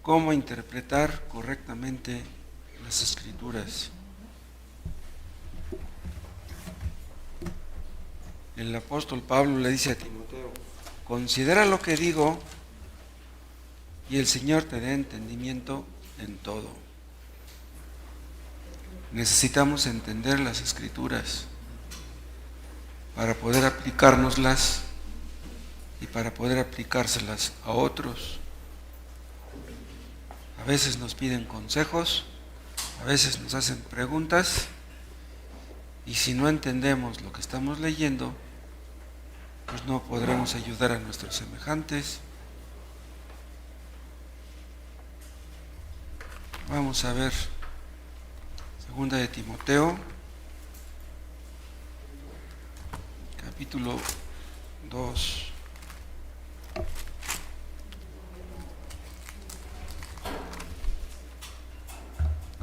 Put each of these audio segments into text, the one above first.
cómo interpretar correctamente las Escrituras. El apóstol Pablo le dice a Timoteo: considera lo que digo y el Señor te dé entendimiento en todo. Necesitamos entender las Escrituras para poder aplicárnoslas y para poder aplicárselas a otros. A veces nos piden consejos, a veces nos hacen preguntas, y si no entendemos lo que estamos leyendo, pues no podremos ayudar a nuestros semejantes. Vamos a ver 2 de Timoteo, capítulo 2.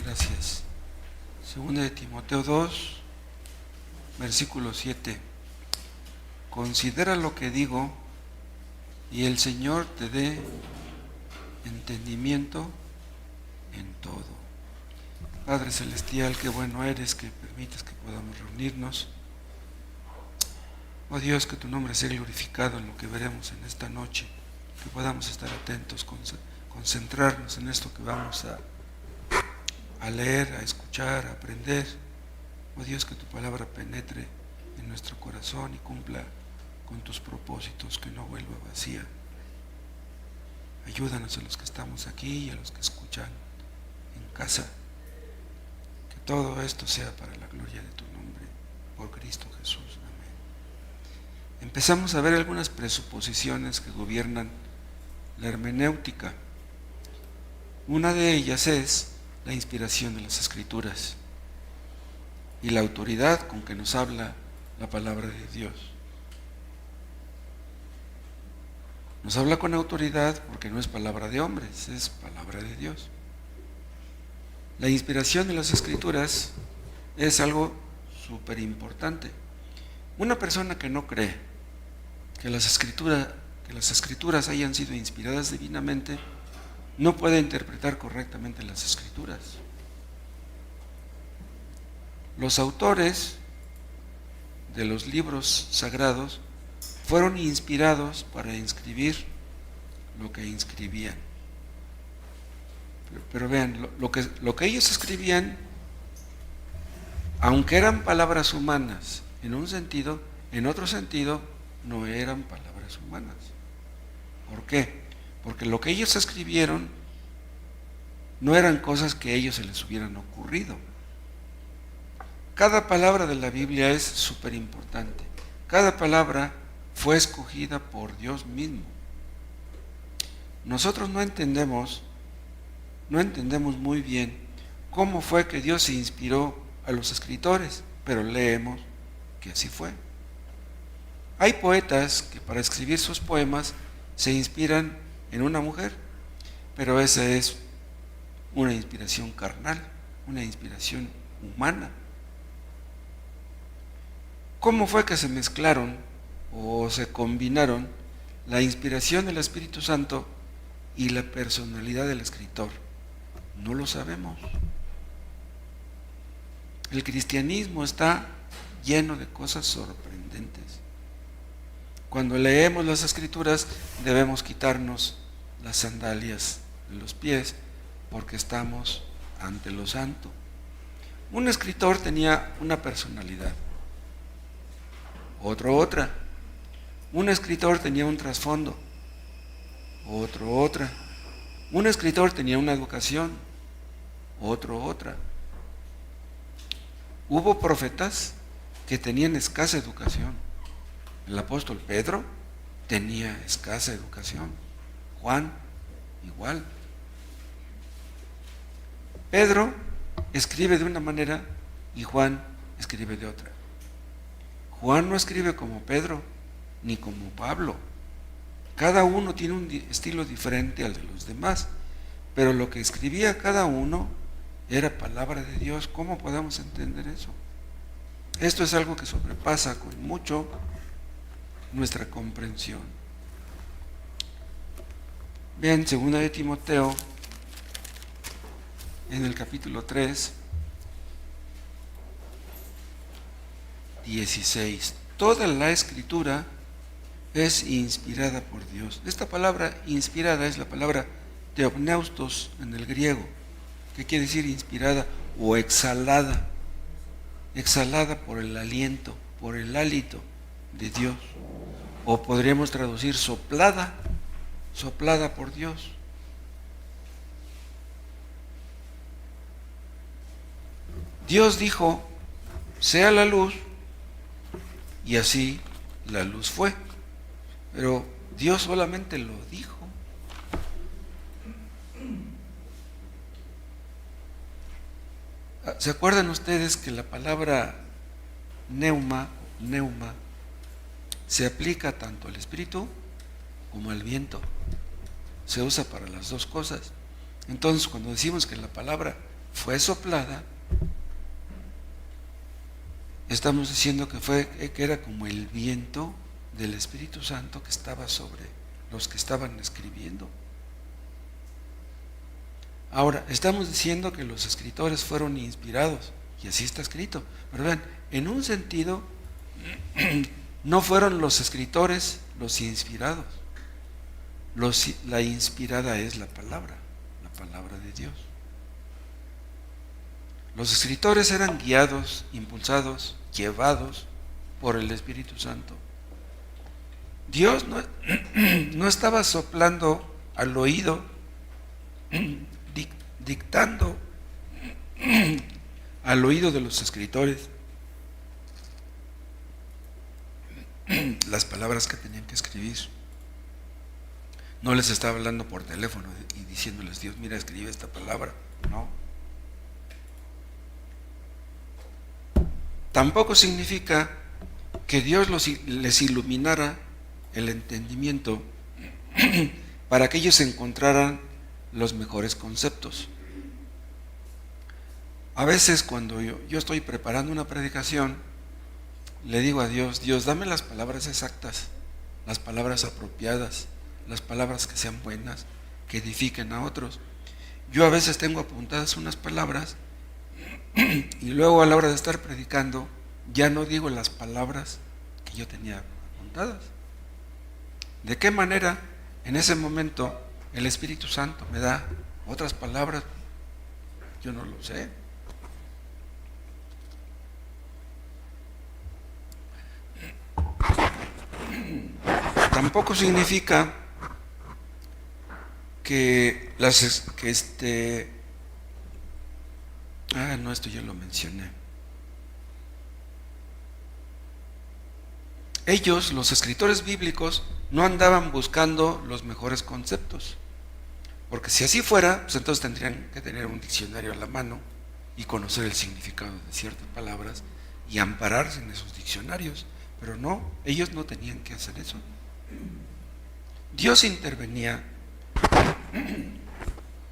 Gracias. 2 de Timoteo 2, versículo 7. Considera lo que digo y el Señor te dé entendimiento en todo. Padre Celestial, qué bueno eres que permites que podamos reunirnos. Oh Dios, que tu nombre sea glorificado en lo que veremos en esta noche, que podamos estar atentos, concentrarnos en esto que vamos a leer, a escuchar, a aprender. Oh Dios, que tu palabra penetre en nuestro corazón y cumpla con tus propósitos, que no vuelva vacía. Ayúdanos a los que estamos aquí y a los que escuchan en casa, que todo esto sea para la gloria de tu nombre, por Cristo Jesús. Amén. Empezamos a ver algunas presuposiciones que gobiernan la hermenéutica. Una de ellas es la inspiración de las Escrituras y la autoridad con que nos habla la palabra de Dios. Nos habla con autoridad porque no es palabra de hombres, es palabra de Dios. La inspiración de las Escrituras es algo súper importante. Una persona que no cree que las escrituras hayan sido inspiradas divinamente, no puede interpretar correctamente las Escrituras. Los autores de los libros sagrados fueron inspirados para inscribir lo que inscribían. Pero vean, lo que ellos escribían, aunque eran palabras humanas en un sentido, en otro sentido no eran palabras humanas. ¿Por qué? Porque lo que ellos escribieron no eran cosas que a ellos se les hubieran ocurrido. Cada palabra de la Biblia es súper importante. Cada palabra fue escogida por Dios mismo. Nosotros no entendemos muy bien cómo fue que Dios se inspiró a los escritores, pero leemos que así fue. Hay poetas que para escribir sus poemas se inspiran en una mujer, pero esa es una inspiración carnal, una inspiración humana. ¿Cómo fue que se mezclaron o se combinaron la inspiración del Espíritu Santo y la personalidad del escritor? No lo sabemos. El cristianismo está lleno de cosas sorprendentes. Cuando leemos las Escrituras debemos quitarnos las sandalias de los pies porque estamos ante lo santo. Un escritor tenía una personalidad, otro otra. Un escritor tenía un trasfondo, otro otra. Un escritor tenía una educación, otro otra. Hubo profetas que tenían escasa educación. El apóstol Pedro tenía escasa educación. Juan, igual. Pedro escribe de una manera y Juan escribe de otra. Juan no escribe como Pedro ni como Pablo. Cada uno tiene un estilo diferente al de los demás, pero lo que escribía cada uno era palabra de Dios. ¿Cómo podemos entender eso? Esto es algo que sobrepasa con mucho nuestra comprensión. Vean, 2 de Timoteo, en el capítulo 3, 16. Toda la escritura es inspirada por Dios. Esta palabra inspirada es la palabra theopneustos en el griego, que quiere decir inspirada o exhalada, exhalada por el aliento, por el hálito de Dios. O podríamos traducir soplada, soplada por Dios. Dios dijo, sea la luz, y así la luz fue. Pero Dios solamente lo dijo. ¿Se acuerdan ustedes que la palabra neuma se aplica tanto al espíritu como al viento? Se usa para las dos cosas. Entonces, cuando decimos que la palabra fue soplada, estamos diciendo que era como el viento del Espíritu Santo que estaba sobre los que estaban escribiendo. Ahora, estamos diciendo que los escritores fueron inspirados, y así está escrito. Pero vean, en un sentido, no fueron los escritores los inspirados. La inspirada es la palabra de Dios. Los escritores eran guiados, impulsados, llevados por el Espíritu Santo. Dios no estaba soplando al oído, dictando al oído de los escritores las palabras que tenían que escribir. No les estaba hablando por teléfono y diciéndoles, Dios, mira, escribe esta palabra. No. Tampoco significa que Dios les iluminara el entendimiento para que ellos encontraran los mejores conceptos. A veces cuando yo estoy preparando una predicación, le digo a Dios, Dios, dame las palabras exactas, las palabras apropiadas, las palabras que sean buenas, que edifiquen a otros. Yo a veces tengo apuntadas unas palabras y luego a la hora de estar predicando ya no digo las palabras que yo tenía apuntadas. ¿De qué manera en ese momento el Espíritu Santo me da otras palabras? Yo no lo sé. Tampoco significa que esto ya lo mencioné. Ellos, los escritores bíblicos, no andaban buscando los mejores conceptos, porque si así fuera, pues entonces tendrían que tener un diccionario a la mano y conocer el significado de ciertas palabras y ampararse en esos diccionarios. Pero no, ellos no tenían que hacer eso. Dios intervenía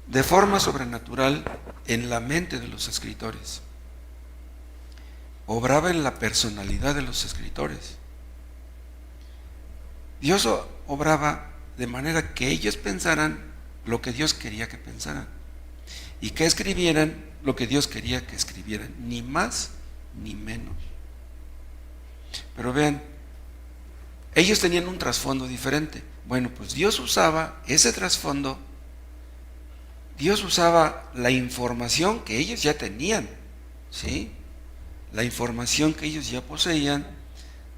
de forma sobrenatural en la mente de los escritores. Obraba en la personalidad de los escritores. Dios obraba de manera que ellos pensaran lo que Dios quería que pensaran y que escribieran lo que Dios quería que escribieran, ni más ni menos. Pero vean, ellos tenían un trasfondo diferente. Bueno, pues Dios usaba ese trasfondo, Dios usaba la información que ellos ya tenían, ¿sí? La información que ellos ya poseían,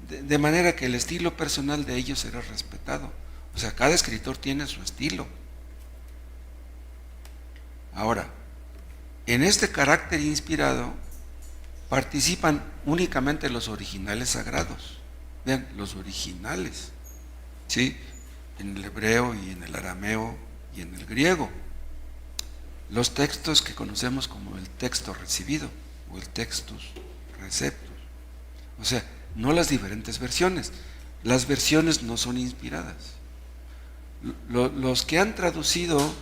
de manera que el estilo personal de ellos era respetado. O sea, cada escritor tiene su estilo. Ahora, en este carácter inspirado participan únicamente los originales sagrados. Vean, los originales, ¿sí? En el hebreo y en el arameo y en el griego. Los textos que conocemos como el texto recibido o el textus receptus. O sea, no las diferentes versiones. Las versiones no son inspiradas. Los que han traducido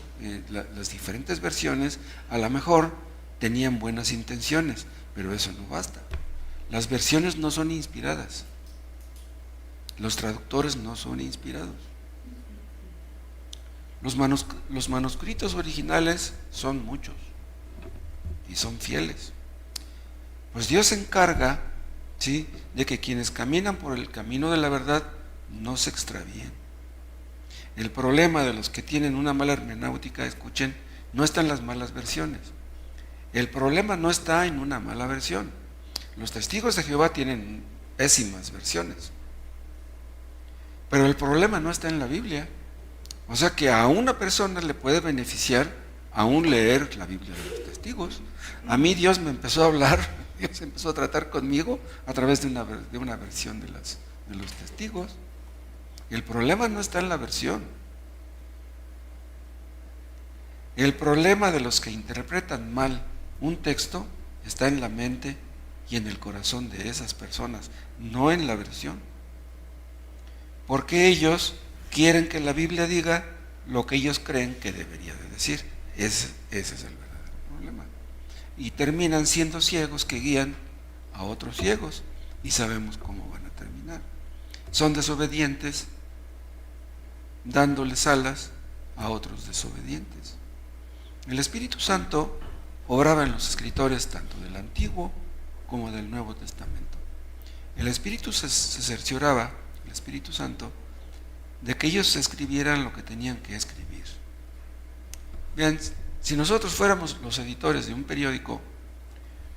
las diferentes versiones a lo mejor tenían buenas intenciones, pero eso no basta. Las versiones no son inspiradas. Los traductores no son inspirados. Los manuscritos originales son muchos. y son fieles. Pues Dios se encarga, ¿sí?, de que quienes caminan por el camino de la verdad no se extravíen. El problema de los que tienen una mala hermenéutica, escuchen, no está en las malas versiones. El problema no está en una mala versión. Los testigos de Jehová tienen pésimas versiones. Pero el problema no está en la Biblia. O sea que a una persona le puede beneficiar aún leer la Biblia de los testigos. A mí Dios me empezó a hablar, Dios empezó a tratar conmigo a través de una versión de los testigos. El problema no está en la versión. El problema de los que interpretan mal un texto está en la mente y en el corazón de esas personas, no en la versión. Porque ellos quieren que la Biblia diga lo que ellos creen que debería de decir. Ese es el verdadero problema. Y terminan siendo ciegos que guían a otros ciegos, y sabemos cómo van a terminar. Son desobedientes, dándoles alas a otros desobedientes. El Espíritu Santo obraba en los escritores tanto del Antiguo como del Nuevo Testamento. El Espíritu se cercioraba, el Espíritu Santo, de que ellos escribieran lo que tenían que escribir. Bien, si nosotros fuéramos los editores de un periódico,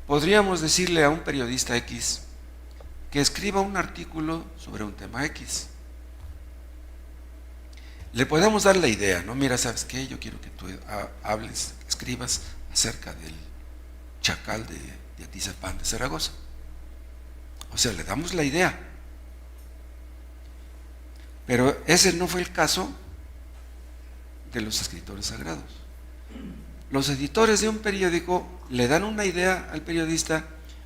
podríamos decirle a un periodista X que escriba un artículo sobre un tema X. Le podemos dar la idea, ¿no? Mira, ¿sabes qué? Yo quiero que tú escribas acerca del chacal de Atizapán de Zaragoza. O sea, le damos la idea. Pero ese no fue el caso de los escritores sagrados. Los editores de un periódico le dan una idea al periodista,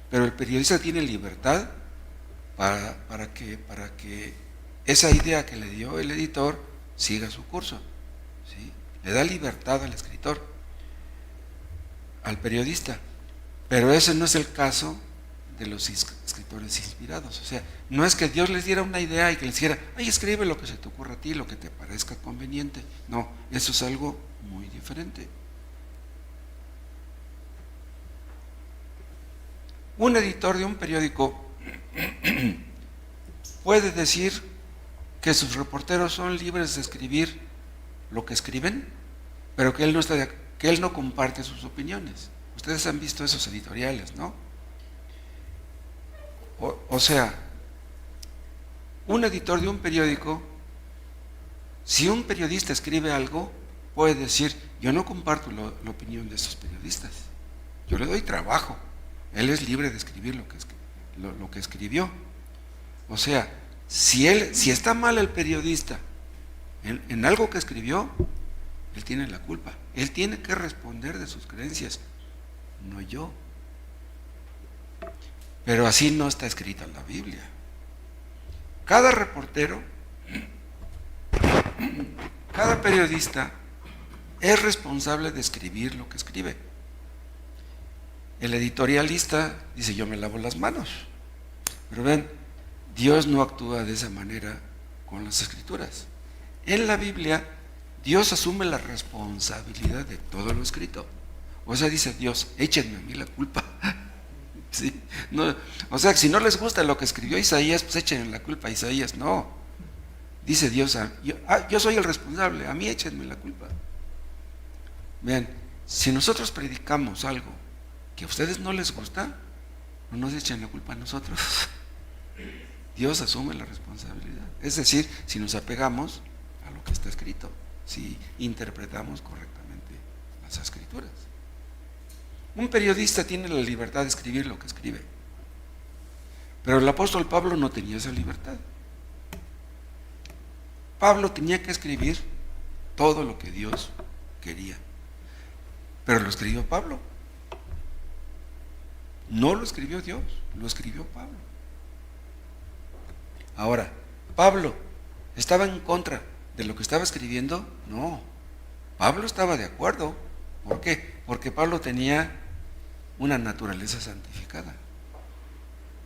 pero el periodista tiene libertad para que esa idea que le dio el editor siga su curso, ¿sí? Le da libertad al escritor, al periodista, pero ese no es el caso de los escritores inspirados. O sea, no es que Dios les diera una idea y que les dijera, ay, escribe lo que se te ocurra a ti, lo que te parezca conveniente. No, eso es algo muy diferente. Un editor de un periódico puede decir que sus reporteros son libres de escribir lo que escriben, pero que él no comparte sus opiniones. Ustedes han visto esos editoriales, ¿no? O sea, un editor de un periódico, si un periodista escribe algo, puede decir, yo no comparto la opinión de esos periodistas, yo le doy trabajo, él es libre de escribir lo que escribió. O sea, si está mal el periodista en algo que escribió, él tiene la culpa, él tiene que responder de sus creencias, no yo. Pero así no está escrita en la Biblia. Cada reportero, cada periodista es responsable de escribir lo que escribe. El editorialista dice, yo me lavo las manos. Pero ven, Dios no actúa de esa manera con las escrituras. En la Biblia, Dios asume la responsabilidad de todo lo escrito. O sea, dice Dios, échenme a mí la culpa. ¿Sí? No, o sea, si no les gusta lo que escribió Isaías, pues échenle la culpa a Isaías. No, dice Dios, yo soy el responsable, a mí échenme la culpa. Vean, si nosotros predicamos algo que a ustedes no les gusta, no nos echen la culpa a nosotros. Dios asume la responsabilidad. Es decir, si nos apegamos a lo que está escrito, si interpretamos correctamente las escrituras. Un periodista tiene la libertad de escribir lo que escribe, pero el apóstol Pablo no tenía esa libertad. Pablo tenía que escribir todo lo que Dios quería, pero lo escribió Pablo. No lo escribió Dios, lo escribió Pablo. Ahora, ¿Pablo estaba en contra de lo que estaba escribiendo? No, Pablo estaba de acuerdo. ¿Por qué? Porque Pablo tenía una naturaleza santificada,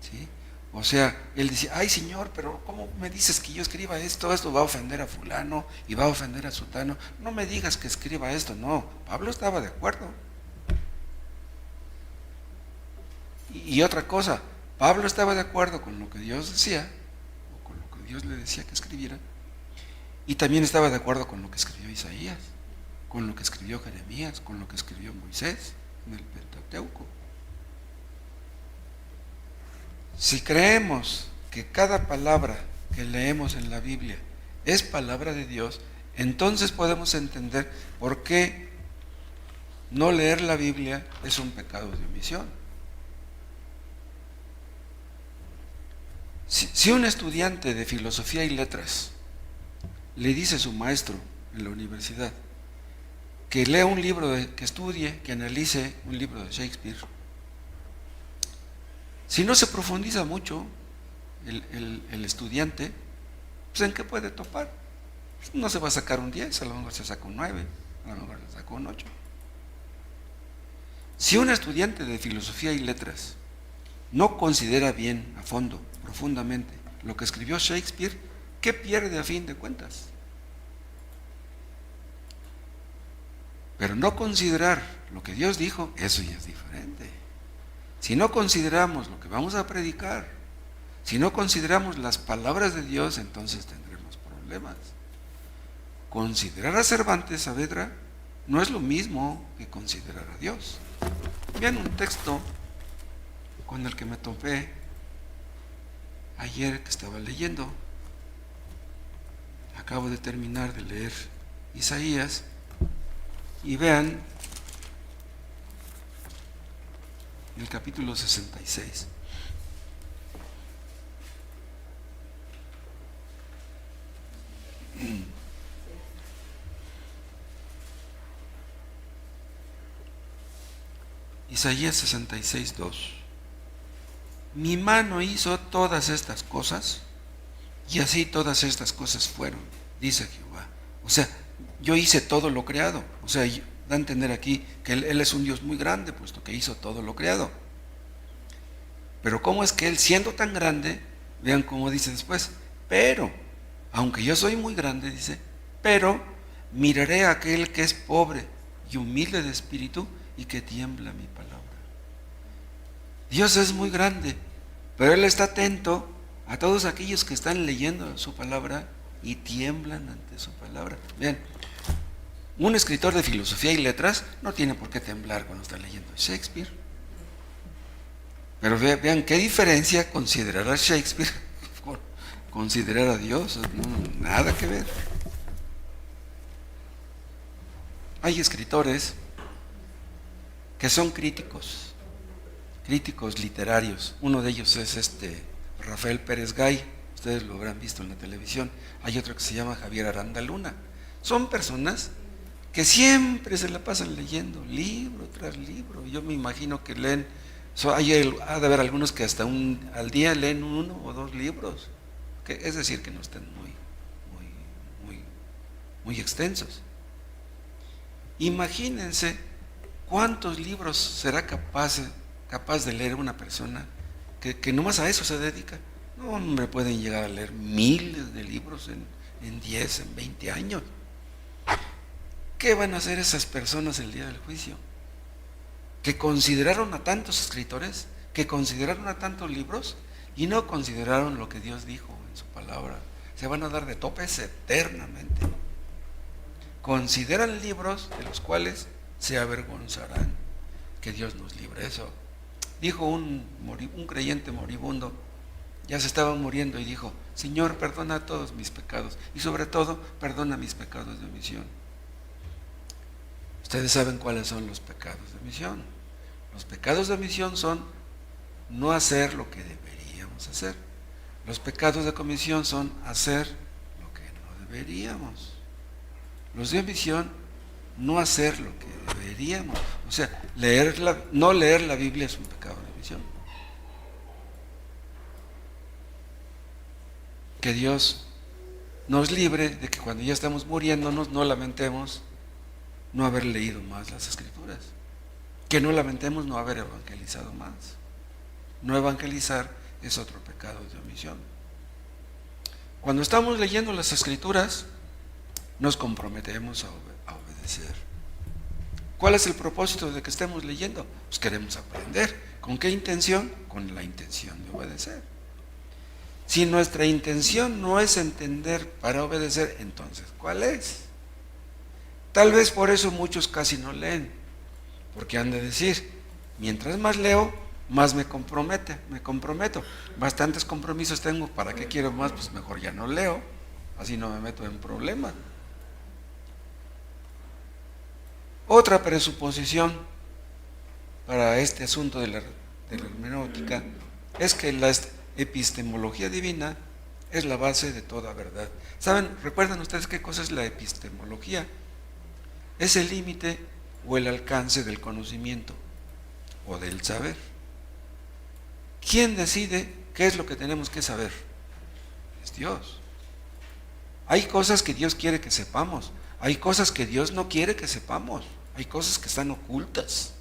¿sí? O sea, él decía, ay Señor, pero ¿cómo me dices que yo escriba esto? Esto va a ofender a fulano y va a ofender a sutano. No me digas que escriba esto. No, Pablo estaba de acuerdo. Y otra cosa, Pablo estaba de acuerdo con lo que Dios decía, o con lo que Dios le decía que escribiera, y también estaba de acuerdo con lo que escribió Isaías, con lo que escribió Jeremías, con lo que escribió Moisés en el Pentateuco. Si creemos que cada palabra que leemos en la Biblia es palabra de Dios, entonces podemos entender por qué no leer la Biblia es un pecado de omisión. Si un estudiante de filosofía y letras le dice a su maestro en la universidad que lea un libro, que estudie, que analice un libro de Shakespeare, si no se profundiza mucho el estudiante, pues ¿en qué puede topar? No se va a sacar un 10, a lo mejor se saca un 9, a lo mejor se saca un 8. Si un estudiante de filosofía y letras no considera bien, a fondo, profundamente, lo que escribió Shakespeare, ¿qué pierde a fin de cuentas? Pero no considerar lo que Dios dijo, eso ya es diferente. Si no consideramos lo que vamos a predicar, si no consideramos las palabras de Dios, entonces tendremos problemas. Considerar a Cervantes Saavedra no es lo mismo que considerar a Dios. Vean un texto con el que me topé ayer que estaba leyendo. Acabo de terminar de leer Isaías y vean el capítulo 66. Isaías 66, 2. Mi mano hizo todas estas cosas, y así todas estas cosas fueron, dice Jehová. O sea, yo hice todo lo creado. O sea, da a entender aquí que él es un Dios muy grande, puesto que hizo todo lo creado. Pero ¿cómo es que Él, siendo tan grande, vean cómo dice después, pero, aunque yo soy muy grande, dice, pero miraré a aquel que es pobre y humilde de espíritu y que tiembla mi palabra. Dios es muy grande, pero Él está atento a todos aquellos que están leyendo su palabra y tiemblan ante su palabra. Vean, un escritor de filosofía y letras no tiene por qué temblar cuando está leyendo Shakespeare. Pero vean qué diferencia considerar a Shakespeare con considerar a Dios. No, nada que ver. Hay escritores que son críticos literarios. Uno de ellos es Rafael Pérez Gay, ustedes lo habrán visto en la televisión. Hay otro que se llama Javier Aranda Luna. Son personas que siempre se la pasan leyendo libro tras libro. Yo me imagino que leen, ha de haber algunos que hasta al día leen 1 o 2 libros, es decir, que no estén muy extensos. Imagínense cuántos libros será capaz de leer una persona que nomás a eso se dedica. No, hombre, pueden llegar a leer miles de libros en 10, en 20 años. ¿Qué van a hacer esas personas el día del juicio? Que consideraron a tantos escritores, que consideraron a tantos libros y no consideraron lo que Dios dijo en su palabra. Se van a dar de topes eternamente. Consideran libros de los cuales se avergonzarán. Que Dios nos libre. Eso dijo un creyente moribundo, ya se estaba muriendo, y dijo: Señor, perdona todos mis pecados y sobre todo perdona mis pecados de omisión. Ustedes saben cuáles son los pecados de omisión. Los pecados de omisión son no hacer lo que deberíamos hacer. Los pecados de comisión son hacer lo que no deberíamos. Los de omisión, no hacer lo que deberíamos. O sea, no leer la Biblia es un pecado de omisión. Que Dios nos libre de que cuando ya estamos muriéndonos no lamentemos no haber leído más las Escrituras. Que no lamentemos no haber evangelizado más. No evangelizar es otro pecado de omisión. Cuando estamos leyendo las Escrituras, nos comprometemos a obedecer. ¿Cuál es el propósito de que estemos leyendo? Pues queremos aprender. ¿Con qué intención? Con la intención de obedecer. Si nuestra intención no es entender para obedecer, entonces, ¿cuál es? Tal vez por eso muchos casi no leen, porque han de decir, mientras más leo, más me comprometo. Bastantes compromisos tengo, ¿para qué quiero más? Pues mejor ya no leo, así no me meto en problemas. Otra presuposición para este asunto de la hermenéutica es que la epistemología divina es la base de toda verdad. ¿Saben? ¿Recuerdan ustedes qué cosa es la epistemología? Es el límite o el alcance del conocimiento o del saber. ¿Quién decide qué es lo que tenemos que saber? Es Dios. Hay cosas que Dios quiere que sepamos, hay cosas que Dios no quiere que sepamos, hay cosas que están ocultas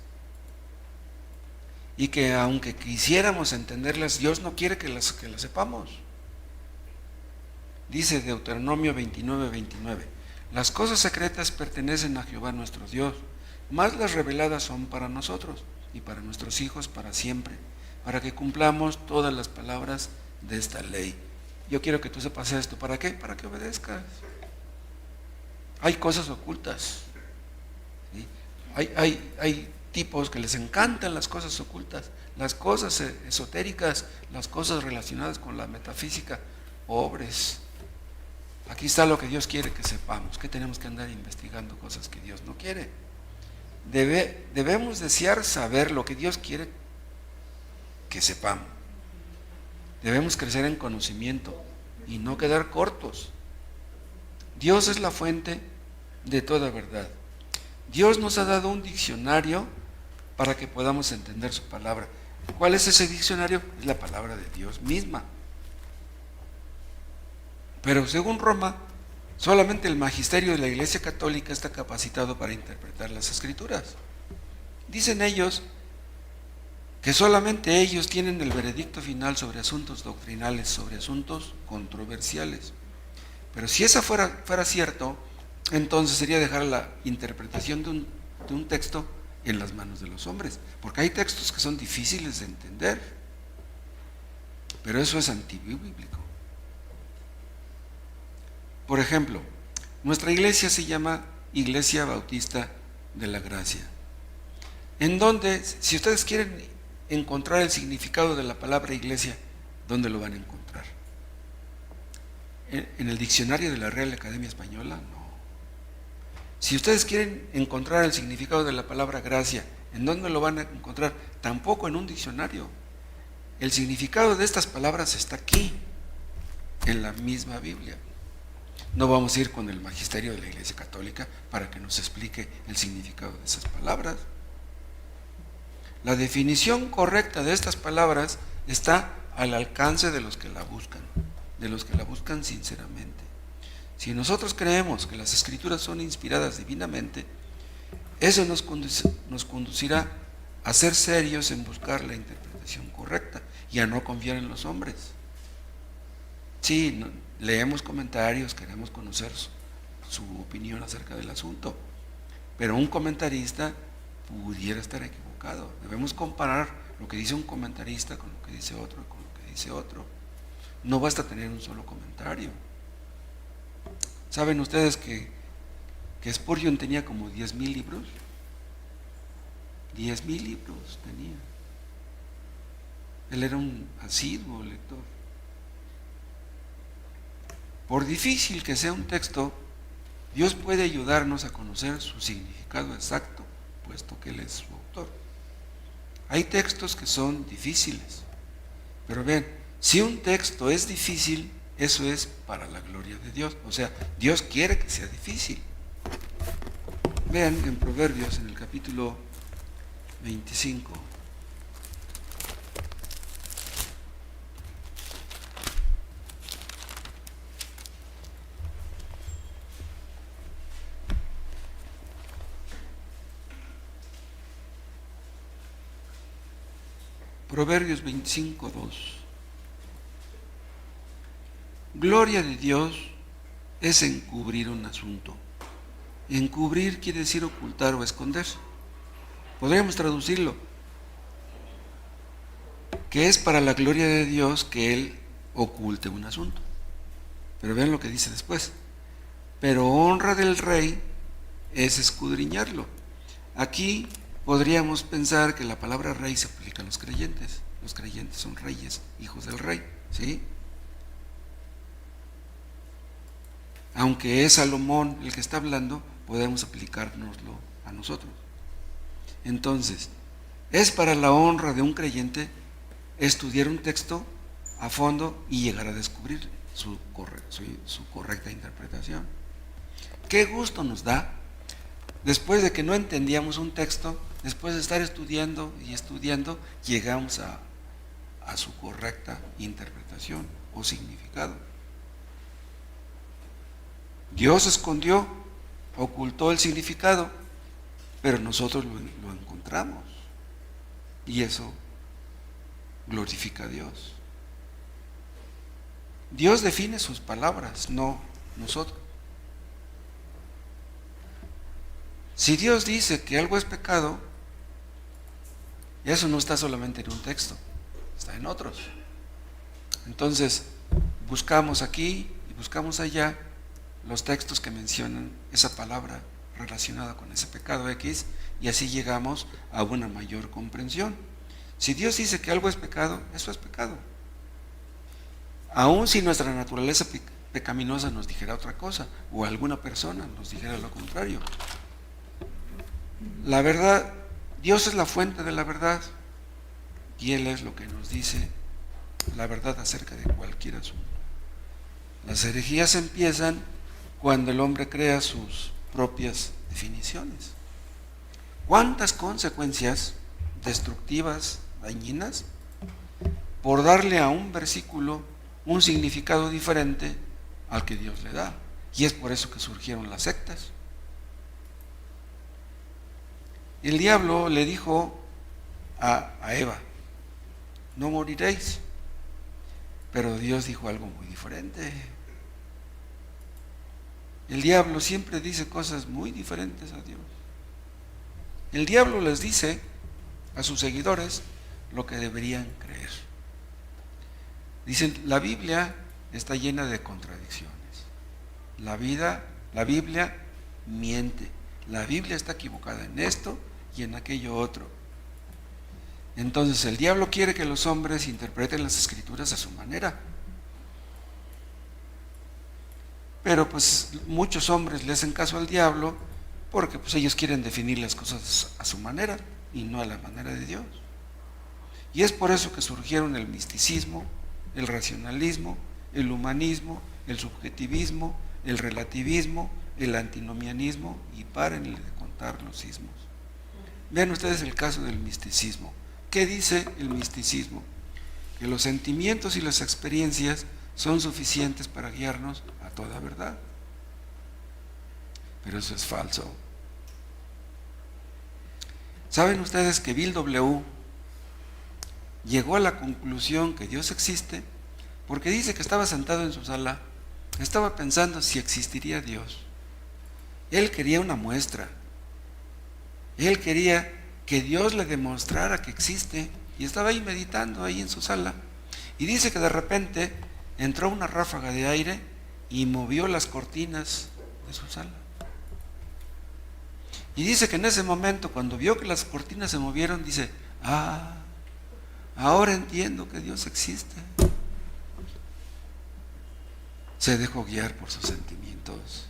y que aunque quisiéramos entenderlas, Dios no quiere que las sepamos. Dice Deuteronomio 29:29, las cosas secretas pertenecen a Jehová nuestro Dios, mas las reveladas son para nosotros y para nuestros hijos para siempre, para que cumplamos todas las palabras de esta ley. Yo quiero que tú sepas esto. ¿Para qué? Para que obedezcas. Hay cosas ocultas, ¿sí? Hay tipos que les encantan las cosas ocultas, las cosas esotéricas, las cosas relacionadas con la metafísica. Pobres. Aquí está lo que Dios quiere que sepamos. ¿Qué tenemos que andar investigando cosas que Dios no quiere? Debemos desear saber lo que Dios quiere que sepamos. Debemos crecer en conocimiento y no quedar cortos. Dios es la fuente de toda verdad. Dios nos ha dado un diccionario para que podamos entender su palabra. ¿Cuál es ese diccionario? Es la palabra de Dios misma. Pero según Roma, solamente el magisterio de la Iglesia Católica está capacitado para interpretar las Escrituras. Dicen ellos que solamente ellos tienen el veredicto final sobre asuntos doctrinales, sobre asuntos controversiales. Pero si eso fuera cierto, entonces sería dejar la interpretación de un texto en las manos de los hombres, porque hay textos que son difíciles de entender, pero eso es antibíblico. Por ejemplo, nuestra iglesia se llama Iglesia Bautista de la Gracia, en donde, si ustedes quieren encontrar el significado de la palabra iglesia, ¿dónde lo van a encontrar? ¿En el diccionario de la Real Academia Española? No. Si ustedes quieren encontrar el significado de la palabra gracia, ¿en dónde lo van a encontrar? Tampoco en un diccionario. El significado de estas palabras está aquí, en la misma Biblia. No vamos a ir con el magisterio de la Iglesia Católica para que nos explique el significado de esas palabras. La definición correcta de estas palabras está al alcance de los que la buscan sinceramente. Si nosotros creemos que las Escrituras son inspiradas divinamente, eso nos conducirá a ser serios en buscar la interpretación correcta y a no confiar en los hombres. Sí, leemos comentarios, queremos conocer su opinión acerca del asunto, pero un comentarista pudiera estar equivocado. Debemos comparar lo que dice un comentarista con lo que dice otro, con lo que dice otro. No basta tener un solo comentario. ¿Saben ustedes que Spurgeon tenía como 10,000 libros? 10,000 libros tenía. Él era un asiduo lector. Por difícil que sea un texto, Dios puede ayudarnos a conocer su significado exacto, puesto que Él es su autor. Hay textos que son difíciles, pero vean, si un texto es difícil, eso es para la gloria de Dios. O sea, Dios quiere que sea difícil. Vean en Proverbios, en el capítulo 25. Proverbios 25:2. Gloria de Dios es encubrir un asunto. Encubrir quiere decir ocultar o esconder. Podríamos traducirlo. que es para la gloria de Dios que Él oculte un asunto. Pero vean lo que dice después. Pero honra del rey es escudriñarlo. Aquí podríamos pensar que la palabra rey se aplica a los creyentes. Los creyentes son reyes, hijos del rey, ¿sí? Aunque es Salomón el que está hablando, podemos aplicárnoslo a nosotros. Entonces, es para la honra de un creyente estudiar un texto a fondo y llegar a descubrir su correcta interpretación. Qué gusto nos da, después de que no entendíamos un texto, después de estar estudiando y estudiando, llegamos a su correcta interpretación o significado. Dios escondió, ocultó el significado, pero nosotros lo encontramos. Y eso glorifica a Dios. Dios define sus palabras, no nosotros. Si Dios dice que algo es pecado, eso no está solamente en un texto, está en otros. Entonces, buscamos aquí y buscamos allá los textos que mencionan esa palabra relacionada con ese pecado X, y así llegamos a una mayor comprensión. Si Dios dice que algo es pecado, eso es pecado. Aun si nuestra naturaleza pecaminosa nos dijera otra cosa, o alguna persona nos dijera lo contrario. La verdad, Dios es la fuente de la verdad, y Él es lo que nos dice la verdad acerca de cualquier asunto. Las herejías empiezan cuando el hombre crea sus propias definiciones. ¿Cuántas consecuencias destructivas, dañinas, por darle a un versículo un significado diferente al que Dios le da? Y es por eso que surgieron las sectas. El diablo le dijo a Eva: no moriréis. Pero Dios dijo algo muy diferente. El diablo siempre dice cosas muy diferentes a Dios. El diablo les dice a sus seguidores lo que deberían creer. Dicen, la Biblia está llena de contradicciones. La Biblia miente. La Biblia está equivocada en esto y en aquello otro. Entonces el diablo quiere que los hombres interpreten las escrituras a su manera. Pero pues muchos hombres le hacen caso al diablo porque pues ellos quieren definir las cosas a su manera y no a la manera de Dios. Y es por eso que surgieron el misticismo, el racionalismo, el humanismo, el subjetivismo, el relativismo, el antinomianismo, y párenle de contar los sismos. Vean ustedes el caso del misticismo. ¿Qué dice el misticismo? Que los sentimientos y las experiencias son suficientes para guiarnos a toda verdad. Pero eso es falso. ¿Saben ustedes que Bill W. llegó a la conclusión que Dios existe? Porque dice que estaba sentado en su sala, estaba pensando si existiría Dios. Él quería una muestra. Él quería que Dios le demostrara que existe, y estaba ahí meditando ahí en su sala, y dice que de repente entró una ráfaga de aire y movió las cortinas de su sala. Y dice que en ese momento, cuando vio que las cortinas se movieron, dice: ahora entiendo que Dios existe. Se dejó guiar por sus sentimientos.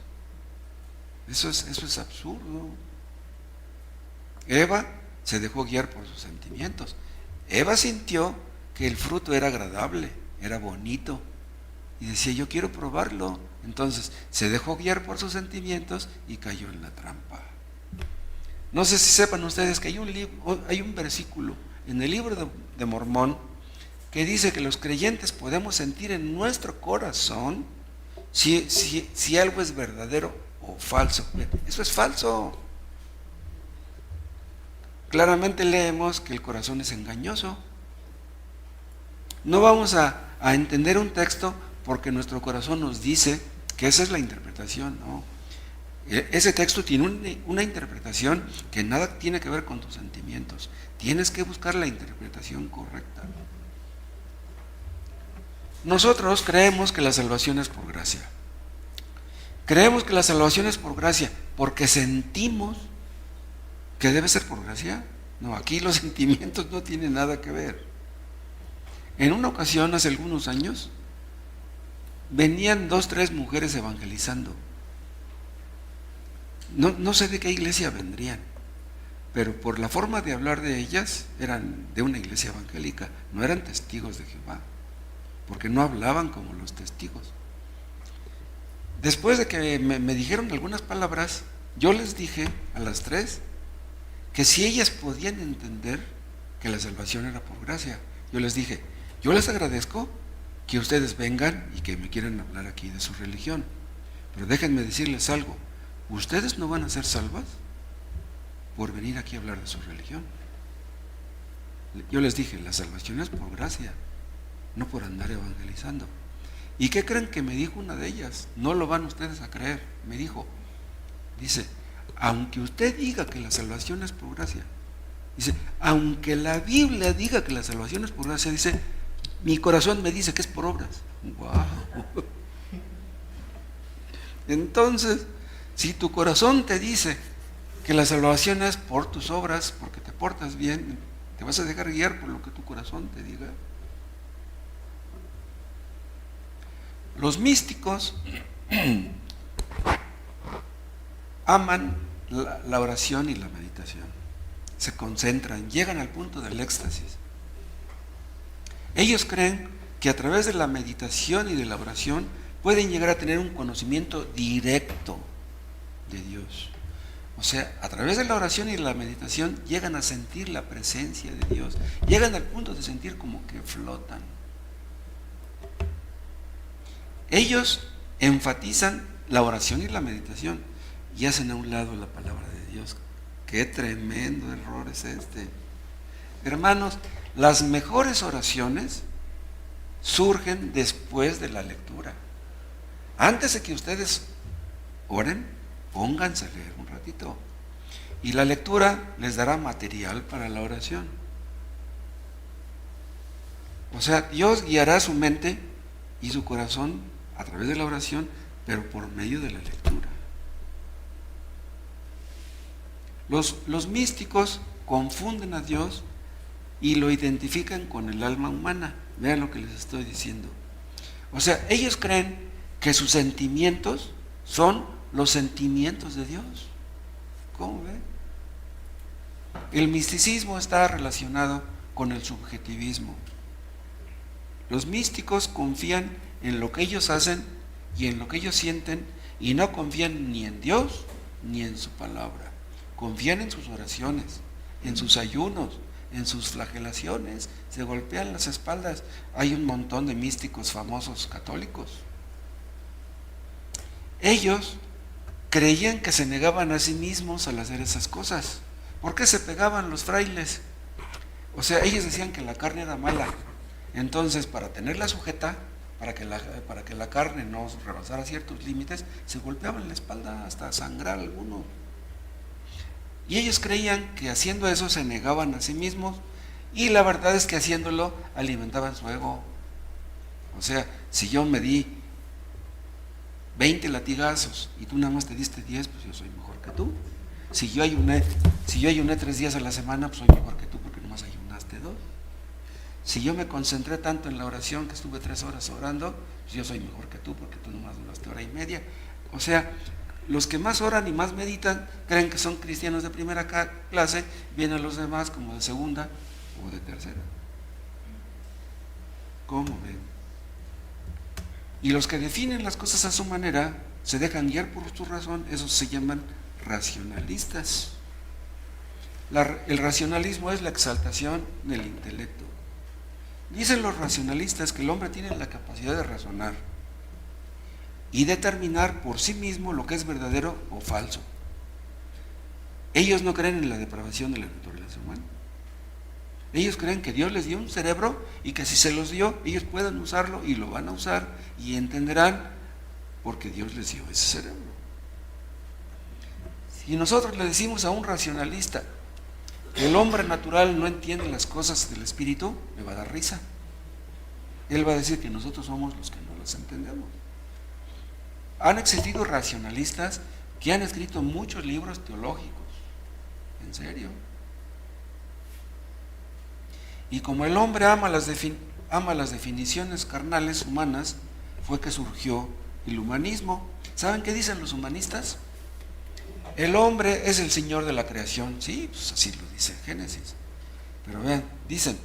Eso es absurdo. Eva se dejó guiar por sus sentimientos. Eva sintió que el fruto era agradable, era bonito, y decía: yo quiero probarlo. Entonces se dejó guiar por sus sentimientos y cayó en la trampa. No sé si sepan ustedes que hay un versículo en el libro de Mormón que dice que los creyentes podemos sentir en nuestro corazón si algo es verdadero o falso. Eso es falso. Claramente leemos que el corazón es engañoso. No vamos a entender un texto porque nuestro corazón nos dice que esa es la interpretación, no. Ese texto tiene una interpretación que nada tiene que ver con tus sentimientos. Tienes que buscar la interpretación correcta. Nosotros creemos que la salvación es por gracia. Creemos que la salvación es por gracia porque sentimos que debe ser por gracia. No, aquí los sentimientos no tienen nada que ver. En una ocasión, hace algunos años, venían 2, 3 mujeres evangelizando. No sé de qué iglesia vendrían, pero por la forma de hablar de ellas, eran de una iglesia evangélica, no eran testigos de Jehová, porque no hablaban como los testigos. Después de que me dijeron algunas palabras, yo les dije a las 3 que si ellas podían entender que la salvación era por gracia, yo les dije, yo les agradezco que ustedes vengan y que me quieran hablar aquí de su religión, pero déjenme decirles algo, ustedes no van a ser salvas por venir aquí a hablar de su religión. Yo les dije, la salvación es por gracia, no por andar evangelizando. ¿Y qué creen que me dijo una de ellas? No lo van ustedes a creer. Me dice, aunque usted diga que la salvación es por gracia, dice, aunque la Biblia diga que la salvación es por gracia, dice, mi corazón me dice que es por obras. ¡Wow! Entonces, si tu corazón te dice que la salvación es por tus obras, porque te portas bien, te vas a dejar guiar por lo que tu corazón te diga. Los místicos aman la oración y la meditación. Se concentran, llegan al punto del éxtasis. Ellos creen que a través de la meditación y de la oración pueden llegar a tener un conocimiento directo de Dios. O sea, a través de la oración y la meditación llegan a sentir la presencia de Dios. Llegan al punto de sentir como que flotan. Ellos enfatizan la oración y la meditación y hacen a un lado la palabra de Dios. ¡Qué tremendo error es este! Hermanos, las mejores oraciones surgen después de la lectura. Antes de que ustedes oren, pónganse a leer un ratito. Y la lectura les dará material para la oración. O sea, Dios guiará su mente y su corazón a través de la oración, pero por medio de la lectura. Los místicos confunden a Dios y lo identifican con el alma humana. Vean lo que les estoy diciendo. O sea, ellos creen que sus sentimientos son los sentimientos de Dios. ¿Cómo ven? El misticismo está relacionado con el subjetivismo. Los místicos confían en lo que ellos hacen y en lo que ellos sienten y no confían ni en Dios ni en su palabra. Confían en sus oraciones, en sus ayunos, en sus flagelaciones, se golpean las espaldas. Hay un montón de místicos famosos católicos. Ellos creían que se negaban a sí mismos al hacer esas cosas. ¿Por qué se pegaban los frailes? O sea, ellos decían que la carne era mala. Entonces, para tenerla sujeta, para que la carne no rebasara ciertos límites, se golpeaban la espalda hasta sangrar alguno. Y ellos creían que haciendo eso se negaban a sí mismos, y la verdad es que haciéndolo alimentaban su ego. O sea, si yo me di 20 latigazos y tú nada más te diste 10, pues yo soy mejor que tú. Si yo ayuné 3 días a la semana, pues soy mejor que tú porque nomás ayunaste 2. Si yo me concentré tanto en la oración que estuve 3 horas orando, pues yo soy mejor que tú porque tú nomás duraste 1:30. O sea, los que más oran y más meditan creen que son cristianos de primera clase, vienen los demás como de segunda o de tercera. ¿Cómo ven? Y los que definen las cosas a su manera, se dejan guiar por su razón, esos se llaman racionalistas. El racionalismo es la exaltación del intelecto. Dicen los racionalistas que el hombre tiene la capacidad de razonar y determinar por sí mismo lo que es verdadero o falso. Ellos no creen en la depravación de la naturaleza humana. Ellos creen que Dios les dio un cerebro y que si se los dio, ellos pueden usarlo y lo van a usar y entenderán porque Dios les dio ese cerebro. Si nosotros le decimos a un racionalista que el hombre natural no entiende las cosas del espíritu, le va a dar risa. Él va a decir que nosotros somos los que no las entendemos. Han existido racionalistas que han escrito muchos libros teológicos, en serio. Y como el hombre ama las definiciones carnales humanas, fue que surgió el humanismo. ¿Saben qué dicen los humanistas? El hombre es el Señor de la creación. Sí, pues así lo dice Génesis. Pero vean, dicen,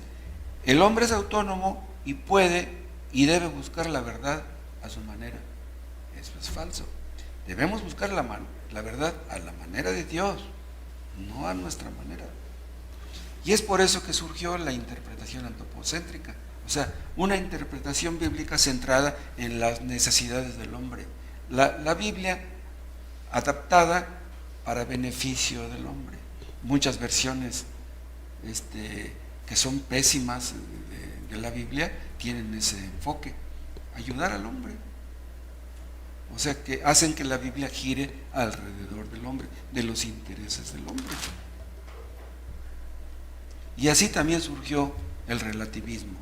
el hombre es autónomo y puede y debe buscar la verdad a su manera. Eso es falso. Debemos buscar la verdad a la manera de Dios, no a nuestra manera. Y es por eso que surgió la interpretación antropocéntrica, o sea, una interpretación bíblica centrada en las necesidades del hombre. La Biblia adaptada para beneficio del hombre. Muchas versiones que son pésimas de la Biblia tienen ese enfoque, ayudar al hombre. O sea, que hacen que la Biblia gire alrededor del hombre, de los intereses del hombre. Y así también surgió el relativismo.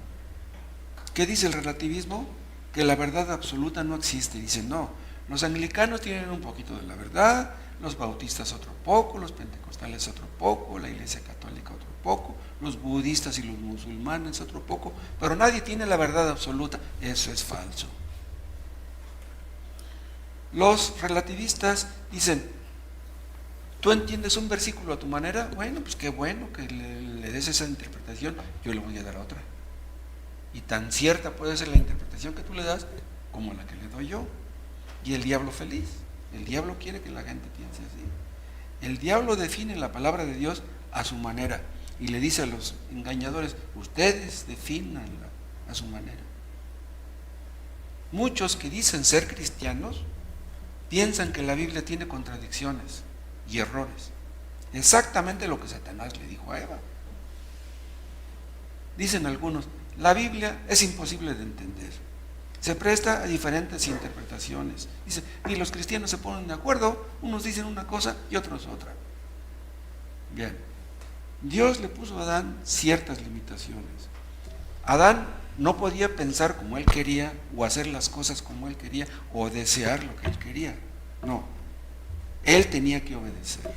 ¿Qué dice el relativismo? Que la verdad absoluta no existe. Dicen, no, los anglicanos tienen un poquito de la verdad, los bautistas otro poco, los pentecostales otro poco, la iglesia católica otro poco, los budistas y los musulmanes otro poco, pero nadie tiene la verdad absoluta. Eso es falso. Los relativistas dicen, ¿tú entiendes un versículo a tu manera? Bueno, pues qué bueno que le des esa interpretación, yo le voy a dar otra. Y tan cierta puede ser la interpretación que tú le das como la que le doy yo. Y el diablo feliz. El diablo quiere que la gente piense así. El diablo define la palabra de Dios a su manera y le dice a los engañadores, ustedes defínanla a su manera. Muchos que dicen ser cristianos piensan que la Biblia tiene contradicciones y errores. Exactamente lo que Satanás le dijo a Eva. Dicen algunos, la Biblia es imposible de entender. Se presta a diferentes interpretaciones. Dice, y los cristianos se ponen de acuerdo, unos dicen una cosa y otros otra. Bien, Dios le puso a Adán ciertas limitaciones. Adán no podía pensar como él quería, o hacer las cosas como él quería, o desear lo que él quería. No, él tenía que obedecer.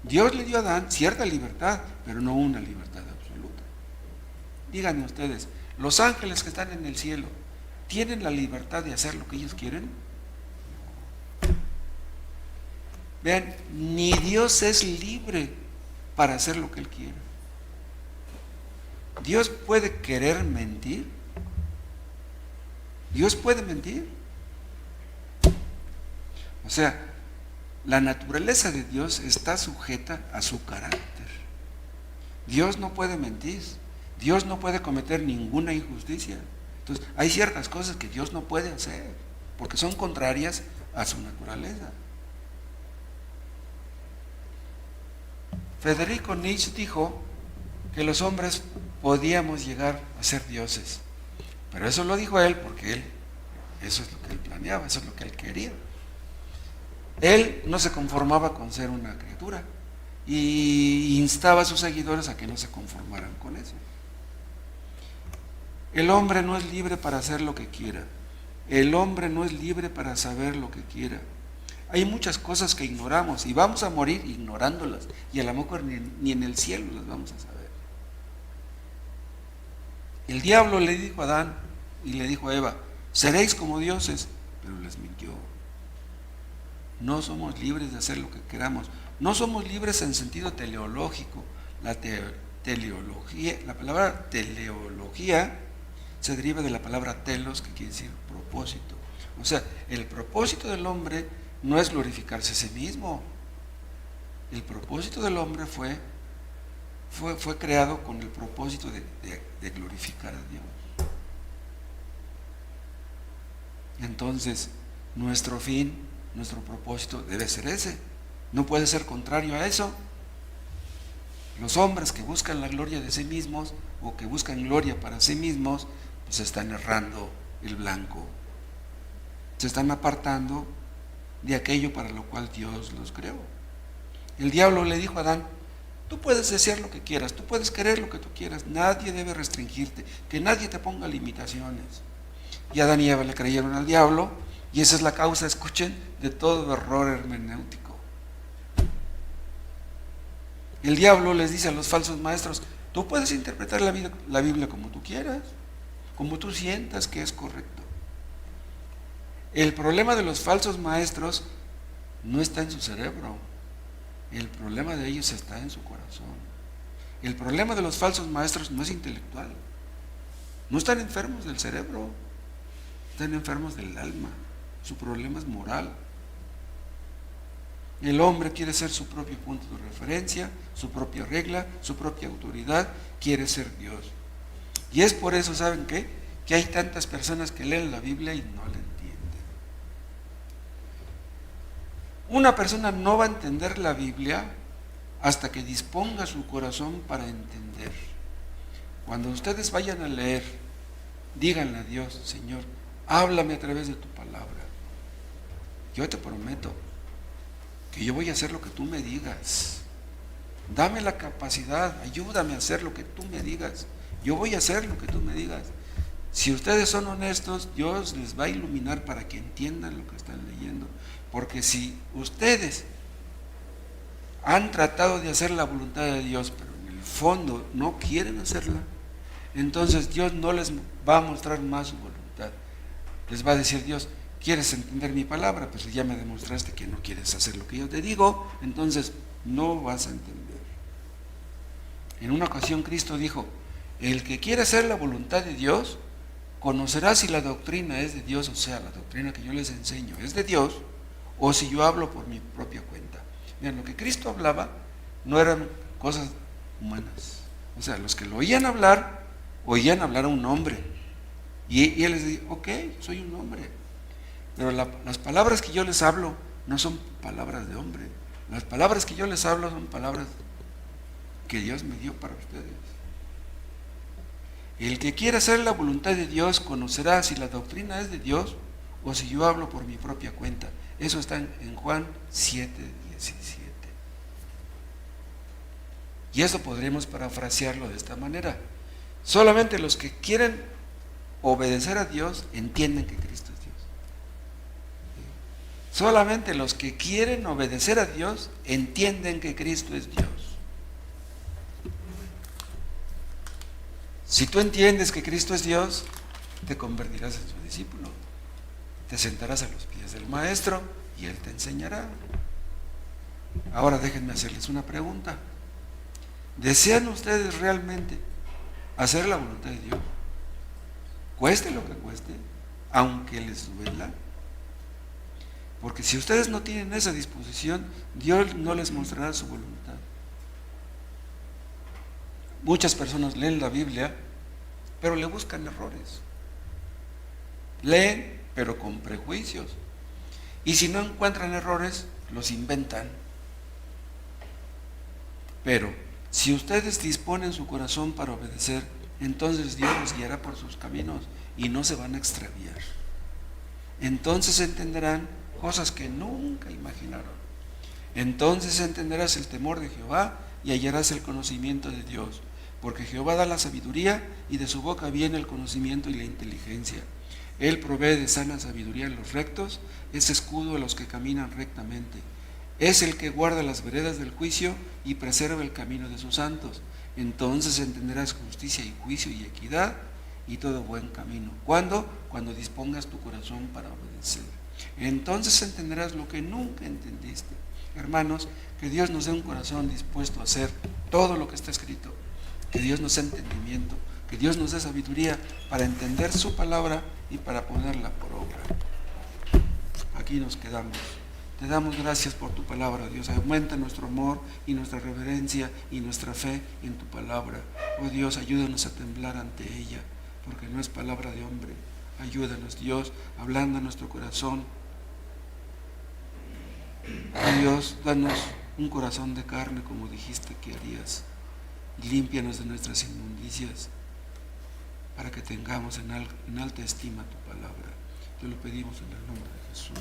Dios le dio a Adán cierta libertad, pero no una libertad absoluta. Díganme ustedes, los ángeles que están en el cielo, ¿tienen la libertad de hacer lo que ellos quieren? Vean, ni Dios es libre para hacer lo que Él quiere. ¿Dios puede querer mentir? ¿Dios puede mentir? O sea, la naturaleza de Dios está sujeta a su carácter. Dios no puede mentir. Dios no puede cometer ninguna injusticia. Entonces, hay ciertas cosas que Dios no puede hacer, porque son contrarias a su naturaleza. Federico Nietzsche dijo que los hombres podíamos llegar a ser dioses. Pero eso lo dijo él porque eso es lo que él planeaba, eso es lo que él quería. Él no se conformaba con ser una criatura y instaba a sus seguidores a que no se conformaran con eso. El hombre no es libre para hacer lo que quiera. El hombre no es libre para saber lo que quiera. Hay muchas cosas que ignoramos y vamos a morir ignorándolas, y a lo mejor ni en el cielo las vamos a saber. El diablo le dijo a Adán y le dijo a Eva, seréis como dioses, pero les mintió. No somos libres de hacer lo que queramos. No somos libres en sentido teleológico. La palabra teleología se deriva de la palabra telos, que quiere decir propósito. O sea, el propósito del hombre no es glorificarse a sí mismo. El propósito del hombre fue creado con el propósito de glorificar a Dios. Entonces, nuestro fin, nuestro propósito debe ser ese. No puede ser contrario a eso. Los hombres que buscan la gloria de sí mismos o que buscan gloria para sí mismos, pues están errando el blanco. Se están apartando de aquello para lo cual Dios los creó. El diablo le dijo a Adán, Tú puedes desear lo que quieras, tú puedes querer lo que tú quieras, nadie debe restringirte, que nadie te ponga limitaciones. Y Adán y Eva le creyeron al diablo, y esa es la causa, escuchen, de todo error hermenéutico. El diablo les dice a los falsos maestros: tú puedes interpretar la Biblia como tú quieras, como tú sientas que es correcto. El problema de los falsos maestros no está en su cerebro, el problema de ellos está en su corazón. El problema de los falsos maestros no es intelectual, no están enfermos del cerebro, están enfermos del alma, su problema es moral. El hombre quiere ser su propio punto de referencia, su propia regla, su propia autoridad, quiere ser Dios. Y es por eso, ¿saben qué? Que hay tantas personas que leen la Biblia y no la entienden. Una persona no va a entender la Biblia hasta que disponga su corazón para entender. Cuando ustedes vayan a leer, díganle a Dios: Señor, háblame a través de tu palabra. Yo te prometo que yo voy a hacer lo que tú me digas. Dame la capacidad, ayúdame a hacer lo que tú me digas. Yo voy a hacer lo que tú me digas. Si ustedes son honestos, Dios les va a iluminar para que entiendan lo que están leyendo. Porque si ustedes han tratado de hacer la voluntad de Dios, pero en el fondo no quieren hacerla, entonces Dios no les va a mostrar más su voluntad. Les va a decir Dios: ¿quieres entender mi palabra? Pues ya me demostraste que no quieres hacer lo que yo te digo, entonces no vas a entender. En una ocasión Cristo dijo: el que quiere hacer la voluntad de Dios, conocerá si la doctrina es de Dios, o sea, la doctrina que yo les enseño es de Dios, o si yo hablo por mi propia cuenta. Miren, lo que Cristo hablaba no eran cosas humanas. O sea, los que lo oían hablar a un hombre. Y él les dice: ok, soy un hombre. Pero las palabras que yo les hablo no son palabras de hombre. Las palabras que yo les hablo son palabras que Dios me dio para ustedes. El que quiera hacer la voluntad de Dios conocerá si la doctrina es de Dios o si yo hablo por mi propia cuenta. Eso está en Juan 7:17. Y eso podremos parafrasearlo de esta manera: solamente los que quieren obedecer a Dios entienden que Cristo es Dios. Solamente los que quieren obedecer a Dios entienden que Cristo es Dios. Si tú entiendes que Cristo es Dios, te convertirás en su discípulo. Te sentarás a los pies del Maestro y Él te enseñará. Ahora déjenme hacerles una pregunta. ¿Desean ustedes realmente hacer la voluntad de Dios? Cueste lo que cueste, aunque les duela. Porque si ustedes no tienen esa disposición, Dios no les mostrará su voluntad. Muchas personas leen la Biblia, pero le buscan errores. Leen, pero con prejuicios. Y si no encuentran errores, los inventan. Pero si ustedes disponen su corazón para obedecer, entonces Dios los guiará por sus caminos y no se van a extraviar. Entonces entenderán cosas que nunca imaginaron. Entonces entenderás el temor de Jehová y hallarás el conocimiento de Dios, porque Jehová da la sabiduría y de su boca viene el conocimiento y la inteligencia. Él provee de sana sabiduría a los rectos, es escudo a los que caminan rectamente. Es el que guarda las veredas del juicio y preserva el camino de sus santos. Entonces entenderás justicia y juicio y equidad y todo buen camino. ¿Cuándo? Cuando dispongas tu corazón para obedecer. Entonces entenderás lo que nunca entendiste. Hermanos, que Dios nos dé un corazón dispuesto a hacer todo lo que está escrito. Que Dios nos dé entendimiento, que Dios nos dé sabiduría para entender su palabra y para ponerla por obra. Aquí nos quedamos. Te damos gracias por tu palabra, Dios. Aumenta nuestro amor y nuestra reverencia y nuestra fe en tu palabra. Oh Dios, ayúdanos a temblar ante ella, porque no es palabra de hombre. Ayúdanos, Dios, ablanda nuestro corazón. Oh Dios, danos un corazón de carne como dijiste que harías. Límpianos de nuestras inmundicias para que tengamos en alta estima tu palabra. Te lo pedimos en el nombre de Jesús.